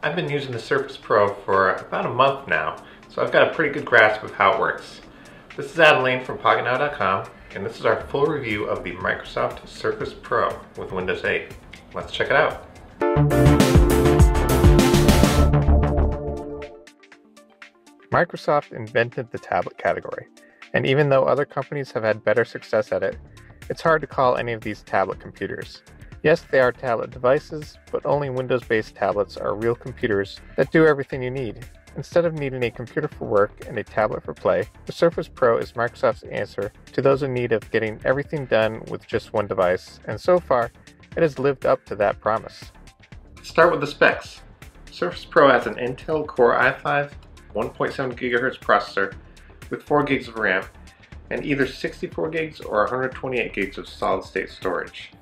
I've been using the Surface Pro for about a month now, so I've got a pretty good grasp of how it works. This is Adam Lane from Pocketnow.com, and this is our full review of the Microsoft Surface Pro with Windows 8. Let's check it out. Microsoft invented the tablet category, and even though other companies have had better success at it, it's hard to call any of these tablet computers. Yes, they are tablet devices, but only Windows-based tablets are real computers that do everything you need. Instead of needing a computer for work and a tablet for play, the Surface Pro is Microsoft's answer to those in need of getting everything done with just one device, and so far, it has lived up to that promise. Let's start with the specs. Surface Pro has an Intel Core i5 1.7 GHz processor with 4 gigs of RAM and either 64 gigs or 128 gigs of solid-state storage.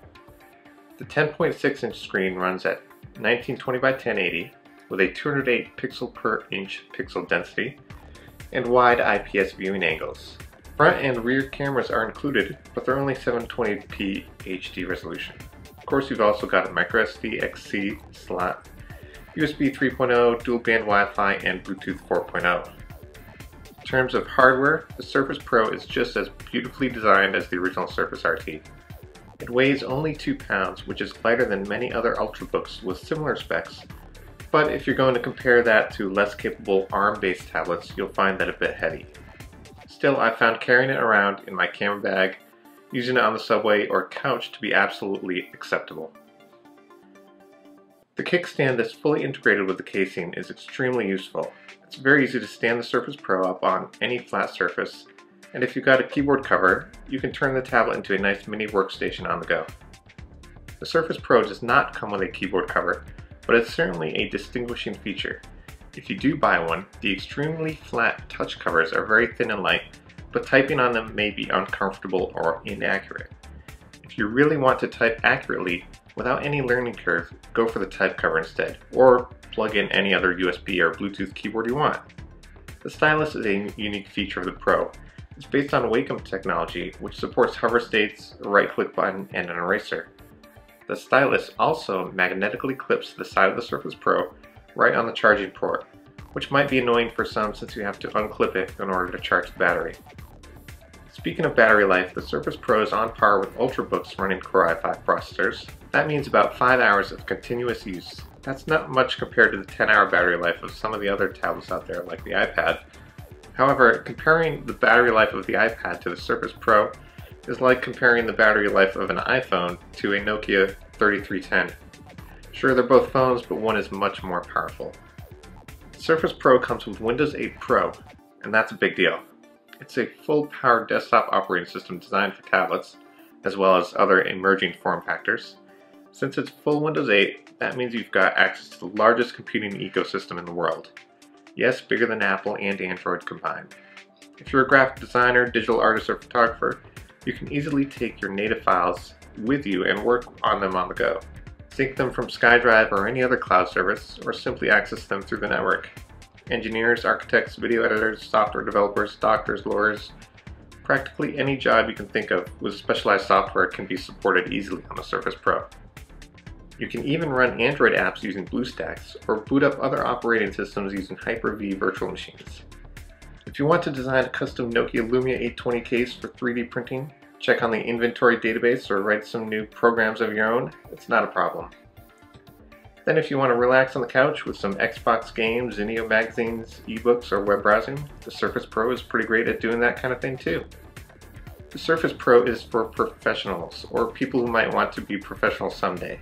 The 10.6-inch screen runs at 1920 by 1080 with a 208 pixel per inch pixel density and wide IPS viewing angles. Front and rear cameras are included, but they're only 720p HD resolution. Of course, you've also got a microSD XC slot, USB 3.0, dual band Wi-Fi, and Bluetooth 4.0. In terms of hardware, the Surface Pro is just as beautifully designed as the original Surface RT. It weighs only 2 pounds, which is lighter than many other Ultrabooks with similar specs, but if you're going to compare that to less capable ARM-based tablets, you'll find that a bit heavy. Still, I found carrying it around in my camera bag, using it on the subway or couch to be absolutely acceptable. The kickstand that's fully integrated with the casing is extremely useful. It's very easy to stand the Surface Pro up on any flat surface, and if you've got a keyboard cover, you can turn the tablet into a nice mini workstation on the go. The Surface Pro does not come with a keyboard cover, but it's certainly a distinguishing feature. If you do buy one, the extremely flat touch covers are very thin and light, but typing on them may be uncomfortable or inaccurate. If you really want to type accurately without any learning curve, go for the type cover instead, or plug in any other USB or Bluetooth keyboard you want. The stylus is a unique feature of the Pro. It's based on Wacom technology, which supports hover states, a right-click button, and an eraser. The stylus also magnetically clips to the side of the Surface Pro right on the charging port, which might be annoying for some since you have to unclip it in order to charge the battery. Speaking of battery life, the Surface Pro is on par with Ultrabooks running Core i5 processors. That means about 5 hours of continuous use. That's not much compared to the 10-hour battery life of some of the other tablets out there like the iPad. However, comparing the battery life of the iPad to the Surface Pro is like comparing the battery life of an iPhone to a Nokia 3310. Sure, they're both phones, but one is much more powerful. The Surface Pro comes with Windows 8 Pro, and that's a big deal. It's a full-powered desktop operating system designed for tablets, as well as other emerging form factors. Since it's full Windows 8, that means you've got access to the largest computing ecosystem in the world. Yes, bigger than Apple and Android combined. If you're a graphic designer, digital artist, or photographer, you can easily take your native files with you and work on them on the go. Sync them from SkyDrive or any other cloud service, or simply access them through the network. Engineers, architects, video editors, software developers, doctors, lawyers, practically any job you can think of with specialized software can be supported easily on the Surface Pro. You can even run Android apps using BlueStacks or boot up other operating systems using Hyper-V virtual machines. If you want to design a custom Nokia Lumia 820 case for 3D printing, check on the inventory database, or write some new programs of your own, it's not a problem. Then if you want to relax on the couch with some Xbox games, Zinio magazines, ebooks, or web browsing, the Surface Pro is pretty great at doing that kind of thing too. The Surface Pro is for professionals, or people who might want to be professional someday.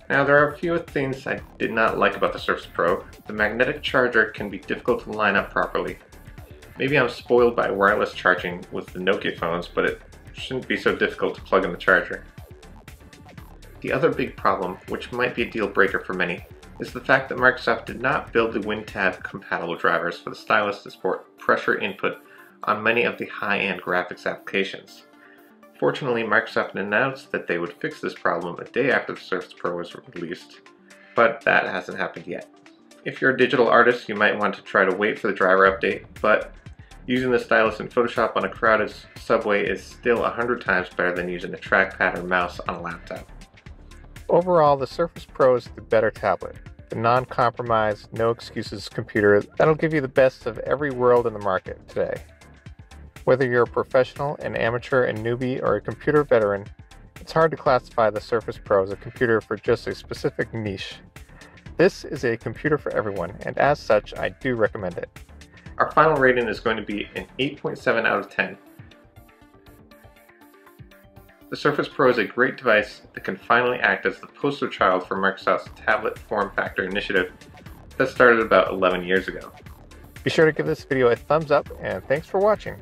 Now, there are a few things I did not like about the Surface Pro. The magnetic charger can be difficult to line up properly. Maybe I'm spoiled by wireless charging with the Nokia phones, but it shouldn't be so difficult to plug in the charger. The other big problem, which might be a deal breaker for many, is the fact that Microsoft did not build the WinTab compatible drivers for the stylus to support pressure input on many of the high-end graphics applications. Fortunately, Microsoft announced that they would fix this problem a day after the Surface Pro was released, but that hasn't happened yet. If you're a digital artist, you might want to try to wait for the driver update, but using the stylus in Photoshop on a crowded subway is still 100 times better than using a trackpad or mouse on a laptop. Overall, the Surface Pro is the better tablet. the non-compromise, no excuses computer that'll give you the best of every world in the market today. Whether you're a professional, an amateur, a newbie, or a computer veteran, it's hard to classify the Surface Pro as a computer for just a specific niche. This is a computer for everyone, and as such, I do recommend it. Our final rating is going to be an 8.7 out of 10. The Surface Pro is a great device that can finally act as the poster child for Microsoft's tablet form factor initiative that started about 11 years ago. Be sure to give this video a thumbs up, and thanks for watching.